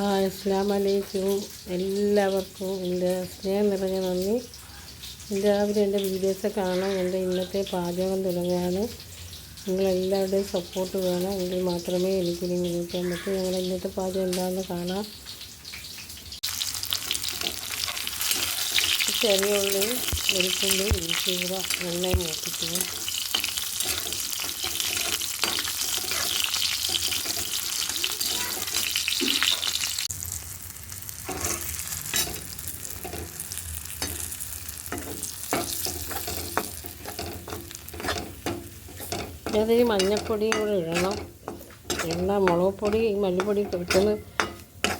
അസ്സലാമു അലൈക്കും. എല്ലാവർക്കും എൻ്റെ സ്നേഹം നിറഞ്ഞ നന്ദി. എല്ലാവരും എൻ്റെ വീഡിയോസ് കാണാൻ എൻ്റെ ഇന്നത്തെ പാചകം തുടങ്ങുകയാണ്. നിങ്ങളെല്ലാവരുടെയും സപ്പോർട്ട് വേണം, എങ്കിൽ മാത്രമേ എനിക്കിനി മുന്നേറ്റാൻ പറ്റൂ. ഞങ്ങളുടെ ഇന്നത്തെ പാചകം എന്താണെന്ന് കാണാം. ചെറിയ ഉള്ളി, വെളുത്തുള്ളി, ഇഞ്ചി കൂടെ നന്നായി മൂപ്പിക്കുക. അതിൽ മഞ്ഞൾപ്പൊടിയും കൂടെ ഇടണം. മുളക് പൊടി മല്ലിപ്പൊടി പെട്ടെന്ന്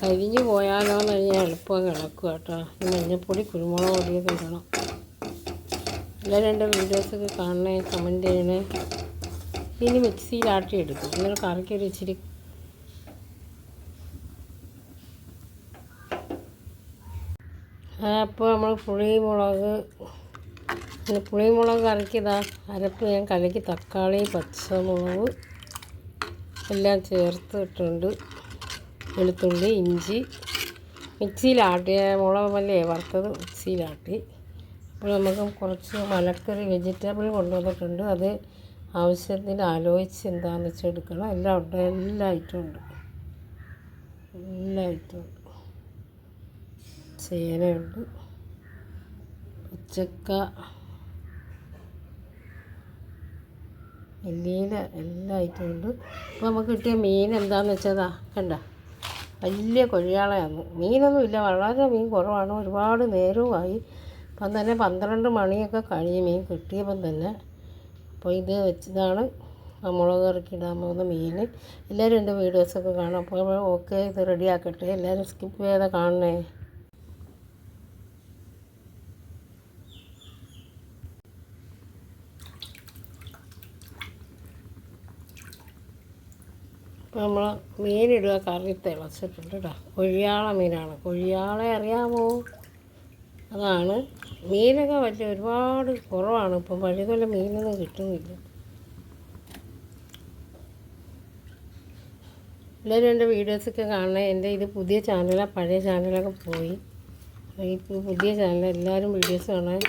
കരിഞ്ഞു പോയാലോ എന്ന് കഴിഞ്ഞാൽ എളുപ്പം കിടക്കുക കേട്ടോ. ഈ മഞ്ഞൾപ്പൊടി കുരുമുളക് പൊടിയൊക്കെ ഇടണം. എല്ലാവരും എൻ്റെ വീഡിയോസൊക്കെ കാണണേ, കമൻറ്റ് ചെയ്യണേ. ഇനി മിക്സിയിലാട്ടി എടുക്കും. നിങ്ങൾ കറിക്കൊരു ഇച്ചിരി അപ്പോൾ നമ്മൾ പുളിമുളക് കറിക്കിതാ അരപ്പ് ഞാൻ കലക്കി തക്കാളി, പച്ചമുളക് എല്ലാം ചേർത്തിട്ടുണ്ട്. വെളുത്തുള്ളി, ഇഞ്ചി മിക്സിയിലാട്ടിയ മുളകല്ലേ വറുത്തത് മിക്സിയിലാട്ടി. അപ്പോൾ നമുക്ക് കുറച്ച് മലക്കറി വെജിറ്റബിൾ കൊണ്ടുവന്നിട്ടുണ്ട്. അത് ആവശ്യത്തിന് ആലോചിച്ച് എന്താണെന്ന് വെച്ചാൽ എടുക്കണം. എല്ലാം ഉണ്ട്, എല്ലാ ഐറ്റവും ഉണ്ട്. ചേനയുണ്ട്, പച്ചക്ക, മല്ലിയില, എല്ലാ ഐറ്റവും ഉണ്ട്. അപ്പോൾ നമുക്ക് കിട്ടിയ മീൻ എന്താണെന്ന് വെച്ചതാ കണ്ട, വലിയ കൊഴിയാളയാണ്. മീനൊന്നും ഇല്ല, വളരെ മീൻ കുറവാണ്. ഒരുപാട് നേരവുമായി. ഇപ്പം തന്നെ 12 മണിയൊക്കെ കഴിഞ്ഞ് മീൻ കിട്ടിയപ്പം തന്നെ. അപ്പോൾ ഇത് വെച്ചതാണ് മുളക് കറിക്കിടാൻ പോകുന്ന മീൻ. എല്ലാവരും എൻ്റെ വീഡിയോസൊക്കെ കാണും. അപ്പോൾ ഓക്കെ, ഇത് റെഡിയാക്കട്ടെ. എല്ലാവരും സ്കിപ്പ് ചെയ്യാതെ കാണണേ. ഇപ്പോൾ നമ്മൾ മീനിടുക, കറി തിളച്ചിട്ടുണ്ട് കേട്ടോ. കൊഴിയാള മീനാണ്. കൊഴിയാളെ അറിയാമോ? അതാണ്. മീനൊക്കെ വലിയ ഒരുപാട് കുറവാണ് ഇപ്പം. പഴയതുപോലെ മീനൊന്നും കിട്ടുന്നില്ല. എല്ലാവരും എൻ്റെ വീഡിയോസൊക്കെ കാണണേ. എൻ്റെ ഇത് പുതിയ ചാനലാണ്, പഴയ ചാനലൊക്കെ പോയി. ഇപ്പോൾ പുതിയ ചാനൽ എല്ലാവരും വീഡിയോസ് കാണാൻ.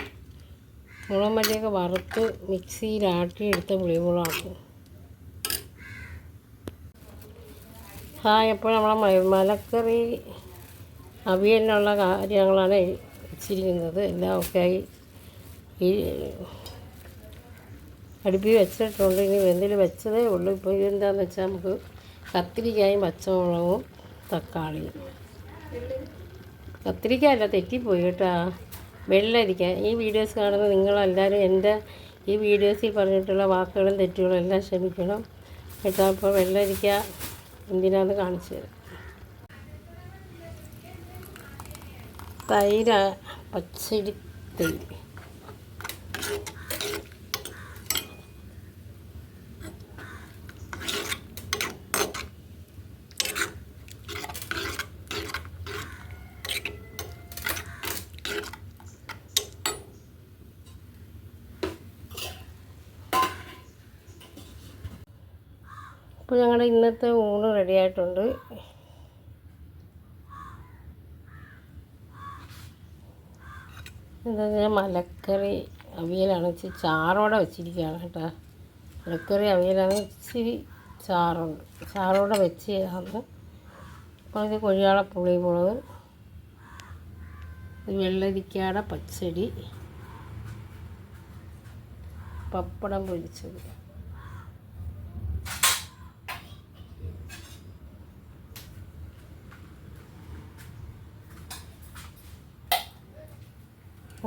മുളക് മല്ലിയൊക്കെ വറുത്ത് മിക്സിയിലാട്ടി എടുത്ത പുളിമുളകാക്കും. എപ്പോൾ നമ്മളെ മലക്കറി അവിയലിനുള്ള കാര്യങ്ങളാണ് വെച്ചിരിക്കുന്നത്. എല്ലാം ഒക്കെ ഈ അടുപ്പിൽ വെച്ചിട്ടുണ്ട്. ഇനി വെന്തിൽ വെച്ചതേ ഉള്ളൂ. ഇപ്പോൾ ഇതെന്താണെന്ന് വെച്ചാൽ നമുക്ക് കത്തിരിക്കായും പച്ചമുളകും തക്കാളിയും. കത്തിരിക്കയല്ല, തെറ്റിപ്പോയി കേട്ടോ, വെള്ളരിക്ക. ഈ വീഡിയോസ് കാണുന്ന നിങ്ങളെല്ലാവരും എൻ്റെ ഈ വീഡിയോസിൽ പറഞ്ഞിട്ടുള്ള വാക്കുകളും തെറ്റുകളും എല്ലാം ക്ഷമിക്കണം കേട്ടോ. അപ്പോൾ വെള്ളരിക്ക എന്തിനാന്ന് കാണിച്ചു തരാം. തൈര്, പച്ചരി തൈര്. അപ്പോൾ ഞങ്ങളുടെ ഇന്നത്തെ ഊണ് റെഡിയായിട്ടുണ്ട്. എന്താ വെച്ചാൽ മലക്കറി അവിയലാണ്. ഇച്ചിരി ചാറോടെ വെച്ചിരിക്കുകയാണ് കേട്ടോ. മലക്കറി അവിയലാണ്, ഇച്ചിരി ചാറുണ്ട്. ചാറോടെ വെച്ചതാണ്. അപ്പോൾ ഇത് കൊഴിയാള പുളിമുളക്, വെള്ളരിക്കയുടെ പച്ചടി, പപ്പടം പൊരിച്ചത്.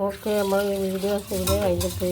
ഓക്കെ, നമ്മൾ ഈ വീഡിയോസ് ഇവിടെ കഴിഞ്ഞിട്ട്